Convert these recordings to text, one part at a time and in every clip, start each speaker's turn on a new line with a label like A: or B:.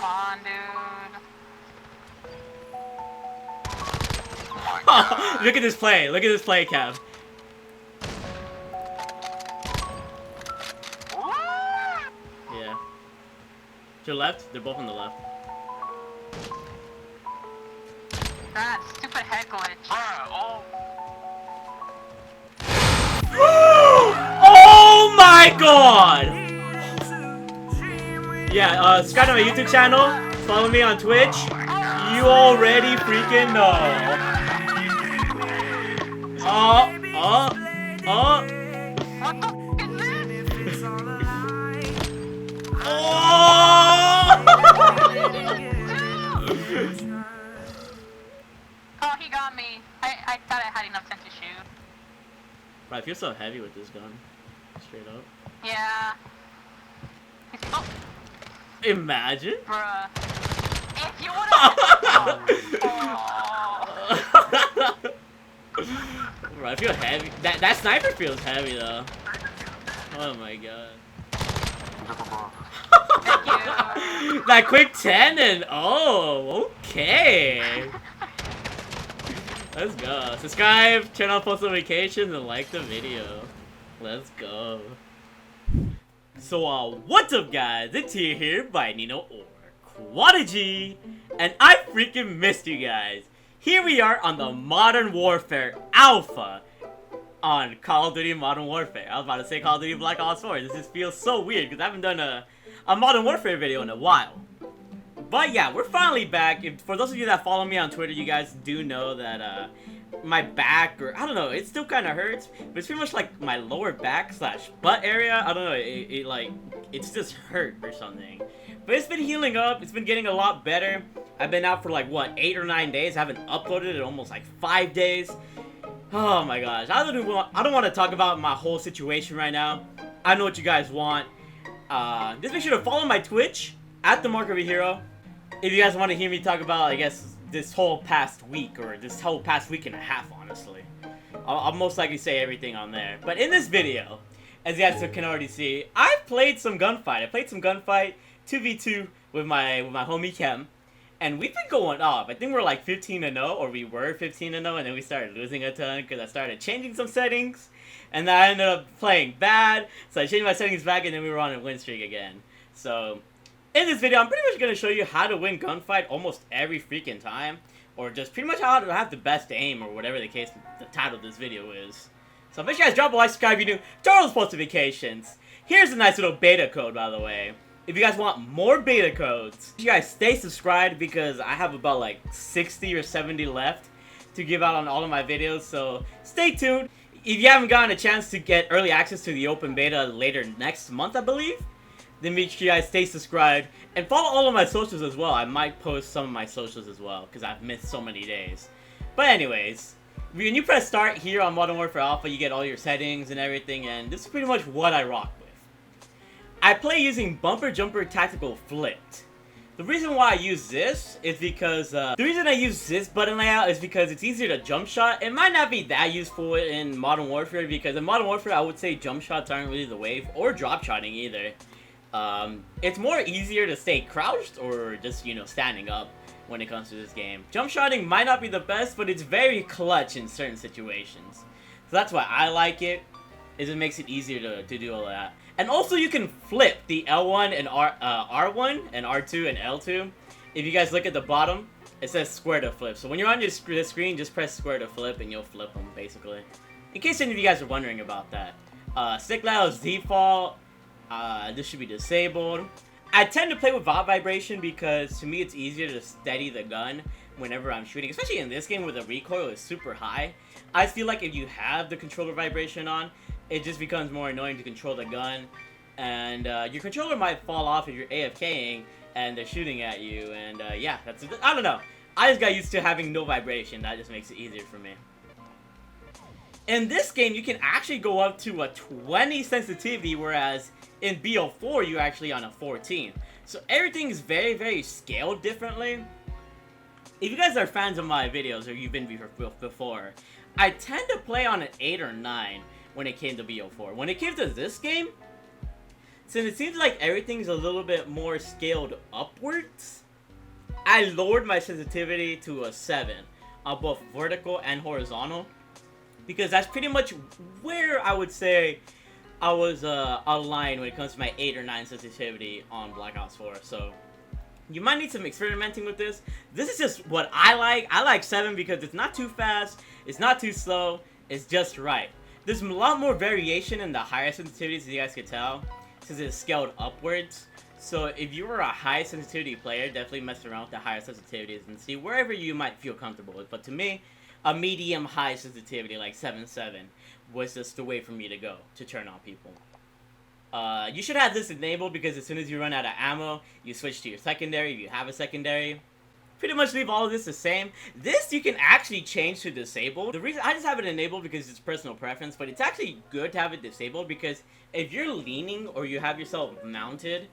A: Come on, dude.
B: Oh, look at this play. Look at this play, Kev. Yeah. To your left? They're both on the left.
A: That stupid head glitch.
B: Oh my god! Yeah, subscribe to my YouTube channel. Follow me on Twitch. You already freaking know.
A: What the f is this? Oh, he got me. I thought I had enough sense to shoot.
B: Bro, I feel so heavy with this gun. Straight up.
A: Yeah. Oh,
B: Imagine.
A: bruh. If you would've...
B: Bro, I feel heavy. That sniper feels heavy though. Oh my god.
A: Thank you.
B: That quick 10 and oh, okay. Let's go. Subscribe, turn on post notifications, and like the video. Let's go. So, what's up, guys? It's here, Bayanino or Quadigy, and I freaking missed you guys. Here we are on the Modern Warfare Alpha on Call of Duty Modern Warfare. I was about to say Call of Duty Black Ops 4. This just feels so weird because I haven't done a Modern Warfare video in a while. But yeah, we're finally back. For those of you that follow me on Twitter, you guys do know that my back, or I don't know, it still kind of hurts, but it's pretty much like my lower back / butt area. I don't know, it's just hurt or something. But it's been healing up. It's been getting a lot better. I've been out for like what, 8 or 9 days. I haven't uploaded in almost like 5 days. Oh my gosh, I don't want to talk about my whole situation right now. I know what you guys want. Just make sure to follow my Twitch at TheMarkOfAHero. If you guys want to hear me talk about, I guess, this whole past week, or this whole past week and a half, honestly. I'll most likely say everything on there. But in this video, as you guys can already see, I've played some Gunfight. I played some Gunfight 2v2 with my homie Kem. And we've been going off. I think we're like 15-0, or we were 15-0, and then we started losing a ton because I started changing some settings. And then I ended up playing bad, so I changed my settings back, and then we were on a win streak again. So, in this video, I'm pretty much going to show you how to win Gunfight almost every freaking time. Or just pretty much how to have the best aim, or whatever the case, the title of this video is. So make sure you guys drop a like, subscribe if you're new, turn on those post notifications. Here's a nice little beta code, by the way. If you guys want more beta codes, you guys stay subscribed because I have about like 60 or 70 left to give out on all of my videos, so stay tuned. If you haven't gotten a chance to get early access to the open beta later next month, I believe, then make sure you guys stay subscribed and follow all of my socials as well. I might post some of my socials as well because I've missed so many days. But anyways, when you press start here on Modern Warfare Alpha, you get all your settings and everything, and this is pretty much what I rock with. I play using Bumper Jumper Tactical Flipped. The reason why I use this is because, the reason I use this button layout is because it's easier to jump shot. It might not be that useful in Modern Warfare because in Modern Warfare I would say jump shots aren't really the wave, or drop shotting either. It's more easier to stay crouched or just, you know, standing up when it comes to this game. Jump shotting might not be the best, but it's very clutch in certain situations. So that's why I like it, is it makes it easier to do all that. And also you can flip the L1 and R1 and R2 and L2. If you guys look at the bottom, it says square to flip. So when you're on your screen, just press square to flip and you'll flip them, basically. In case any of you guys are wondering about that. Stick layout is default. This should be disabled. I tend to play without vibration because to me it's easier to steady the gun whenever I'm shooting. Especially in this game where the recoil is super high. I feel like if you have the controller vibration on, it just becomes more annoying to control the gun, and your controller might fall off if you're AFKing and they're shooting at you, and yeah, I don't know. I just got used to having no vibration. That just makes it easier for me. In this game, you can actually go up to a 20 sensitivity, whereas in BO4, you're actually on a 14. So everything is very, very scaled differently. If you guys are fans of my videos, or you've been before, I tend to play on an 8 or 9. When it came to BO4. When it came to this game, since it seems like everything's a little bit more scaled upwards, I lowered my sensitivity to a 7 on both vertical and horizontal, because that's pretty much where I would say I was aligned when it comes to my 8 or 9 sensitivity on Black Ops 4. So you might need some experimenting with this. This is just what I like. I like 7 because it's not too fast, it's not too slow, it's just right. There's a lot more variation in the higher sensitivities, as you guys can tell, since it's scaled upwards. So if you were a high sensitivity player, definitely mess around with the higher sensitivities and see wherever you might feel comfortable with. But to me, a medium high sensitivity like 7.7 was just the way for me to go to turn on people. You should have this enabled because as soon as you run out of ammo, you switch to your secondary if you have a secondary. Pretty much leave all of this the same. This you can actually change to disabled. The reason I just have it enabled because it's personal preference, but it's actually good to have it disabled because if you're leaning or you have yourself mounted,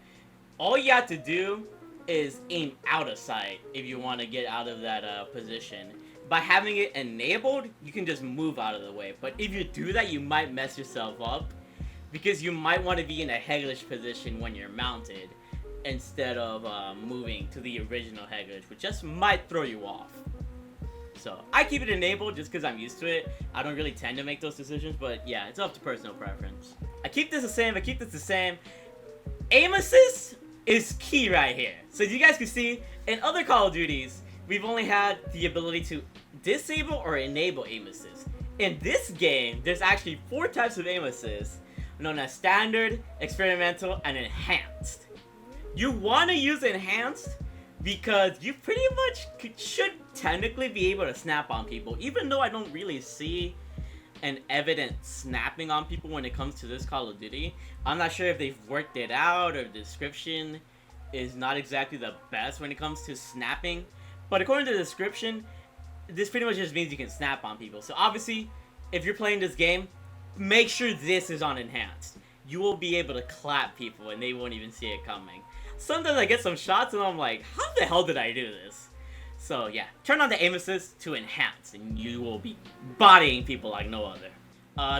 B: all you have to do is aim out of sight if you want to get out of that position. By having it enabled, you can just move out of the way. But if you do that, you might mess yourself up because you might want to be in a headless position when you're mounted instead of moving to the original headless, which just might throw you off. So I keep it enabled just because I'm used to it. I don't really tend to make those decisions, but yeah, it's up to personal preference. I keep this the same. Aim assist is key right here. So as you guys can see, in other Call of Duties, we've only had the ability to disable or enable aim assist. In this game, there's actually 4 types of aim assist, known as standard, experimental, and enhanced. You want to use enhanced because you pretty much should technically be able to snap on people, even though I don't really see an evident snapping on people when it comes to this Call of Duty. I'm not sure if they've worked it out or the description is not exactly the best when it comes to snapping. But according to the description, this pretty much just means you can snap on people. So obviously, if you're playing this game, make sure this is on enhanced. You will be able to clap people and they won't even see it coming. Sometimes I get some shots and I'm like, how the hell did I do this? So yeah, turn on the aim assist to enhance and you will be bodying people like no other.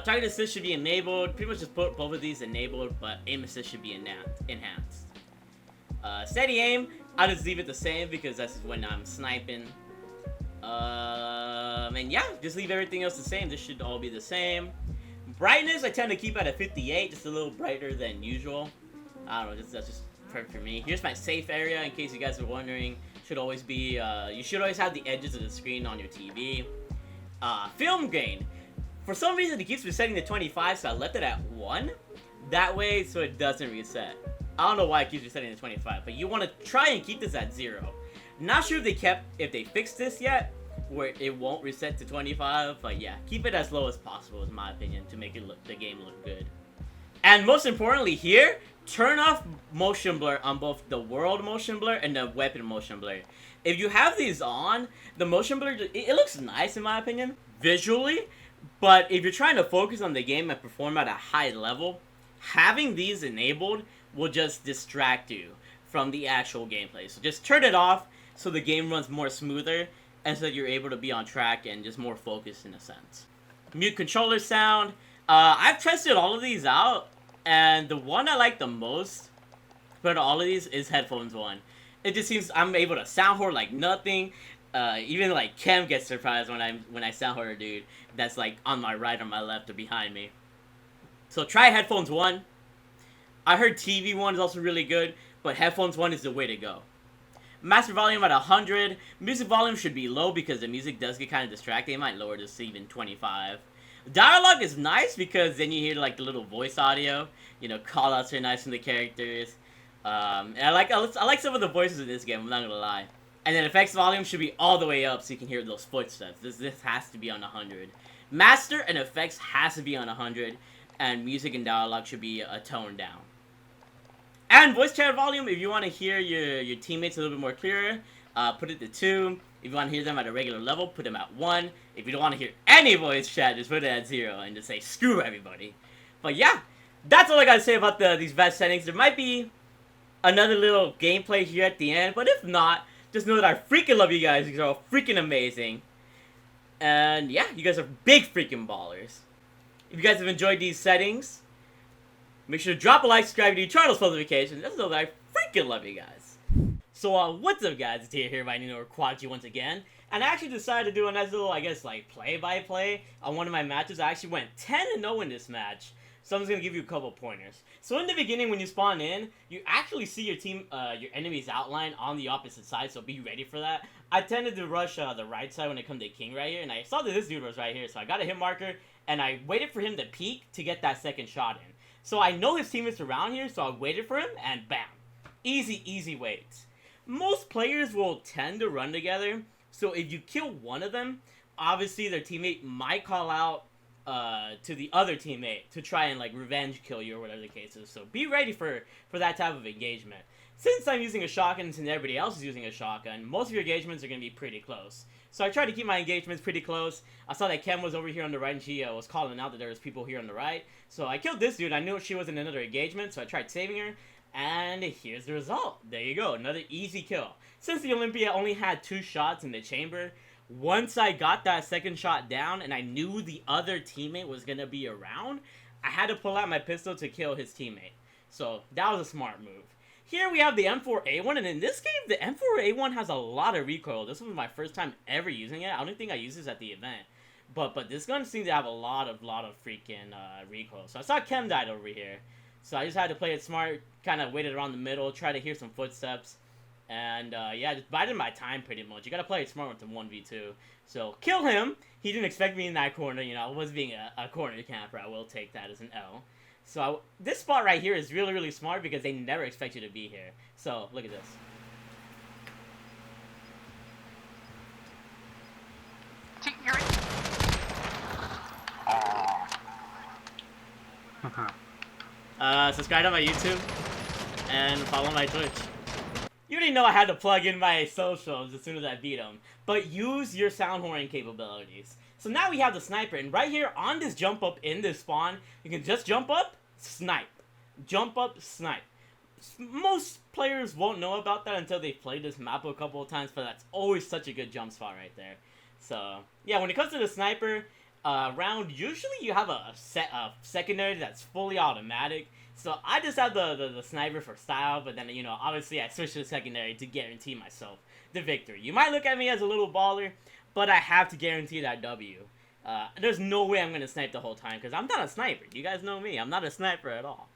B: Target assist should be enabled. Pretty much just put both of these enabled, but aim assist should be enhanced. Steady aim, I'll just leave it the same because that's when I'm sniping. And yeah, just leave everything else the same. This should all be the same. Brightness, I tend to keep at a 58, just a little brighter than usual. I don't know, that's just perfect for me. Here's my safe area, in case you guys are wondering. Should always be, you should always have the edges of the screen on your TV. Film gain. For some reason, it keeps resetting to 25, so I left it at 1. That way, so it doesn't reset. I don't know why it keeps resetting to 25, but you want to try and keep this at 0. Not sure if they fixed this yet, where it won't reset to 25, but yeah, keep it as low as possible, is my opinion, to make the game look good. And most importantly here, turn off motion blur on both the world motion blur and the weapon motion blur. If you have these on, the motion blur, it looks nice in my opinion, visually, but if you're trying to focus on the game and perform at a high level, having these enabled will just distract you from the actual gameplay. So just turn it off so the game runs more smoother and so that you're able to be on track and just more focused in a sense. Mute controller sound. I've tested all of these out, and the one I like the most compared to all of these is headphones one. It just seems I'm able to sound whore like nothing. Even like Cam gets surprised when I sound whore a dude that's like on my right or my left or behind me. So try headphones one. I heard TV one is also really good, but headphones one is the way to go. Master volume at 100. Music volume should be low because the music does get kind of distracting. I might lower this to even 25. Dialogue is nice because then you hear like the little voice audio. You know, callouts are nice from the characters. And I like some of the voices in this game, I'm not gonna lie. And then effects volume should be all the way up so you can hear those footsteps. This has to be on 100. Master and effects has to be on 100. And music and dialogue should be a tone down. And voice chat volume, if you want to hear your teammates a little bit more clearer, put it to 2. If you want to hear them at a regular level, put them at 1. If you don't want to hear any voice chat, just put it at 0 and just say, screw everybody. But yeah, that's all I gotta say about these VET settings. There might be another little gameplay here at the end, but if not, just know that I freaking love you guys. You guys are all freaking amazing. And yeah, you guys are big freaking ballers. If you guys have enjoyed these settings, Make sure to drop a like, subscribe, and turn on those notifications. That's what I freaking love you guys. So, what's up, guys? It's here, Bayanino or Quadigy once again. And I actually decided to do a nice little, I guess, like, play-by-play on one of my matches. I actually went 10-0 in this match. So I'm just gonna give you a couple pointers. So in the beginning, when you spawn in, you actually see your team, your enemy's outline on the opposite side. So be ready for that. I tended to rush the right side when it comes to King right here, and I saw that this dude was right here. So I got a hit marker, and I waited for him to peek to get that second shot in. So I know his teammates around here, so I waited for him, and bam, easy wait. Most players will tend to run together. So if you kill one of them, obviously their teammate might call out to the other teammate to try and like revenge kill you or whatever the case is. So be ready for that type of engagement. Since I'm using a shotgun and since everybody else is using a shotgun, most of your engagements are going to be pretty close. So I try to keep my engagements pretty close. I saw that Kem was over here on the right and she was calling out that there was people here on the right. So I killed this dude. I knew she was in another engagement, so I tried saving her. And here's the result. There you go. Another easy kill. Since the Olympia only had 2 shots in the chamber, once I got that second shot down and I knew the other teammate was going to be around, I had to pull out my pistol to kill his teammate. So that was a smart move. Here we have the M4A1, and in this game, the M4A1 has a lot of recoil. This was my first time ever using it. I don't think I used this at the event. But this gun seems to have a lot of freaking recoil. So I saw Kem died over here. So I just had to play it smart, kind of waited around the middle, try to hear some footsteps. And, yeah, just bided my time pretty much. You gotta play it smart with the 1v2. So, kill him. He didn't expect me in that corner, you know. I was being a corner camper. I will take that as an L. So, this spot right here is really smart because they never expect you to be here. So, look at this. Subscribe to my YouTube and follow my Twitch. You already know I had to plug in my socials as soon as I beat them, but use your sound horn capabilities. So now we have the sniper, and right here on this jump up in this spawn, you can just jump up, snipe. Jump up, snipe. Most players won't know about that until they've played this map a couple of times, but that's always such a good jump spot right there. So, yeah, when it comes to the sniper round, usually you have a secondary that's fully automatic. So I just have the sniper for style, but then, you know, obviously I switched to the secondary to guarantee myself the victory. You might look at me as a little baller, but I have to guarantee that W. There's no way I'm going to snipe the whole time, because I'm not a sniper. You guys know me. I'm not a sniper at all.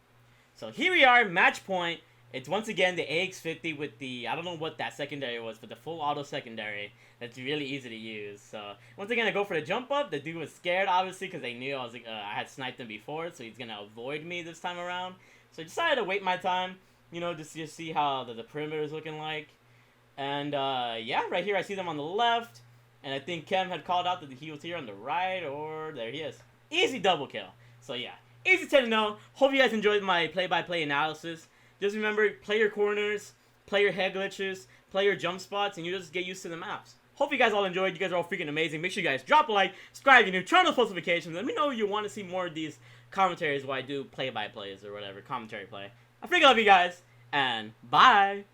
B: So here we are, match point. It's once again the AX50 with the, I don't know what that secondary was, but the full auto secondary. That's really easy to use. So once again, I go for the jump up. The dude was scared, obviously, because they knew I had sniped him before, so he's gonna avoid me this time around. So I decided to wait my time, you know, just to see how the perimeter is looking like. And yeah, right here I see them on the left, and I think Kem had called out that he was here on the right, or there he is. Easy double kill. So yeah, easy 10-0. Hope you guys enjoyed my play-by-play analysis. Just remember, play your corners, play your head glitches, play your jump spots, and you just get used to the maps. Hope you guys all enjoyed. You guys are all freaking amazing. Make sure you guys drop a like, subscribe if you're new, turn on those post notifications. Let me know if you want to see more of these commentaries where I do play-by-plays or whatever, commentary play. I freaking love you guys, and bye!